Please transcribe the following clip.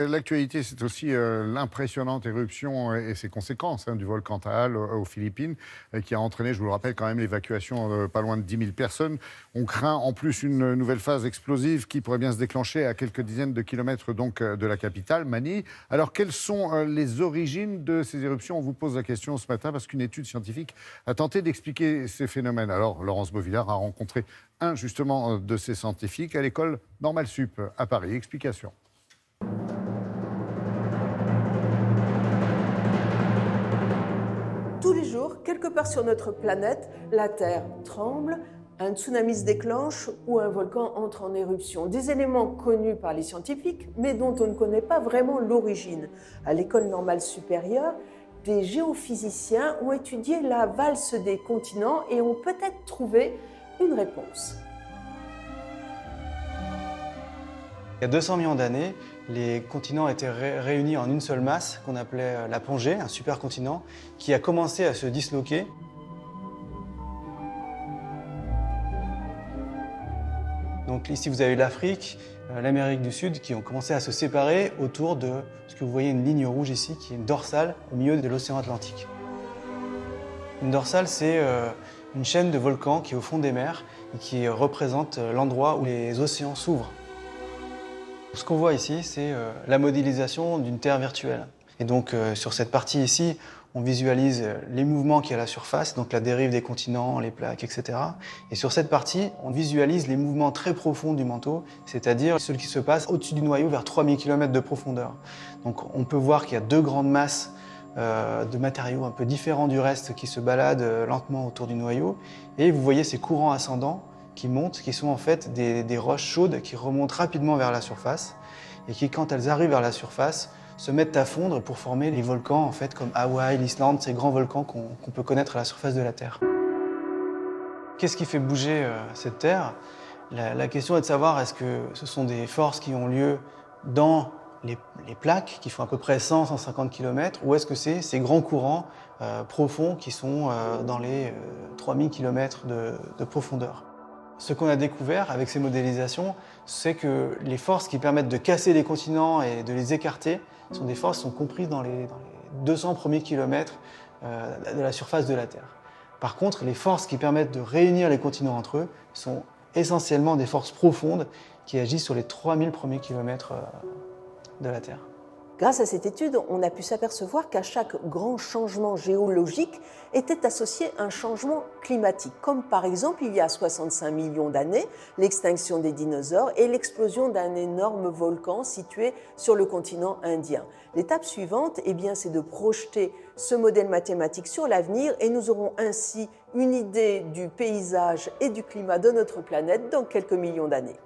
L'actualité, c'est aussi l'impressionnante éruption et ses conséquences du volcan Taal aux Philippines, qui a entraîné, je vous le rappelle, quand même l'évacuation de pas loin de 10 000 personnes. On craint en plus une nouvelle phase explosive qui pourrait bien se déclencher à quelques dizaines de kilomètres donc, de la capitale, Manille. Alors, quelles sont les origines de ces éruptions? On vous pose la question ce matin parce qu'une étude scientifique a tenté d'expliquer ces phénomènes. Alors, Laurence Beauvillard a rencontré un justement de ces scientifiques à l'école Normale Sup à Paris. Explication. Tous les jours, quelque part sur notre planète, la Terre tremble, un tsunami se déclenche ou un volcan entre en éruption. Des éléments connus par les scientifiques, mais dont on ne connaît pas vraiment l'origine. À l'École normale supérieure, des géophysiciens ont étudié la valse des continents et ont peut-être trouvé une réponse. Il y a 200 millions d'années, les continents étaient réunis en une seule masse qu'on appelait la Pangée, un supercontinent, qui a commencé à se disloquer. Donc ici vous avez l'Afrique, l'Amérique du Sud qui ont commencé à se séparer autour de ce que vous voyez, une ligne rouge ici, qui est une dorsale au milieu de l'océan Atlantique. Une dorsale, c'est une chaîne de volcans qui est au fond des mers et qui représente l'endroit où les océans s'ouvrent. Ce qu'on voit ici, c'est la modélisation d'une Terre virtuelle. Et donc sur cette partie ici, on visualise les mouvements qu'il y a à la surface, donc la dérive des continents, les plaques, etc. Et sur cette partie, on visualise les mouvements très profonds du manteau, c'est-à-dire ceux qui se passent au-dessus du noyau vers 3000 km de profondeur. Donc on peut voir qu'il y a deux grandes masses de matériaux un peu différents du reste qui se baladent lentement autour du noyau. Et vous voyez ces courants ascendants qui montent, qui sont en fait des roches chaudes qui remontent rapidement vers la surface et qui, quand elles arrivent vers la surface, se mettent à fondre pour former les volcans en fait, comme Hawaï, l'Islande, ces grands volcans qu'on peut connaître à la surface de la Terre. Qu'est-ce qui fait bouger cette Terre? La question est de savoir est-ce que ce sont des forces qui ont lieu dans les plaques, qui font à peu près 100-150 km, ou est-ce que c'est ces grands courants profonds qui sont dans les 3000 km de profondeur? Ce qu'on a découvert avec ces modélisations, c'est que les forces qui permettent de casser les continents et de les écarter sont des forces qui sont comprises dans les 200 premiers kilomètres de la surface de la Terre. Par contre, les forces qui permettent de réunir les continents entre eux sont essentiellement des forces profondes qui agissent sur les 3000 premiers kilomètres de la Terre. Grâce à cette étude, on a pu s'apercevoir qu'à chaque grand changement géologique était associé un changement climatique, comme par exemple il y a 65 millions d'années, l'extinction des dinosaures et l'explosion d'un énorme volcan situé sur le continent indien. L'étape suivante, c'est de projeter ce modèle mathématique sur l'avenir et nous aurons ainsi une idée du paysage et du climat de notre planète dans quelques millions d'années.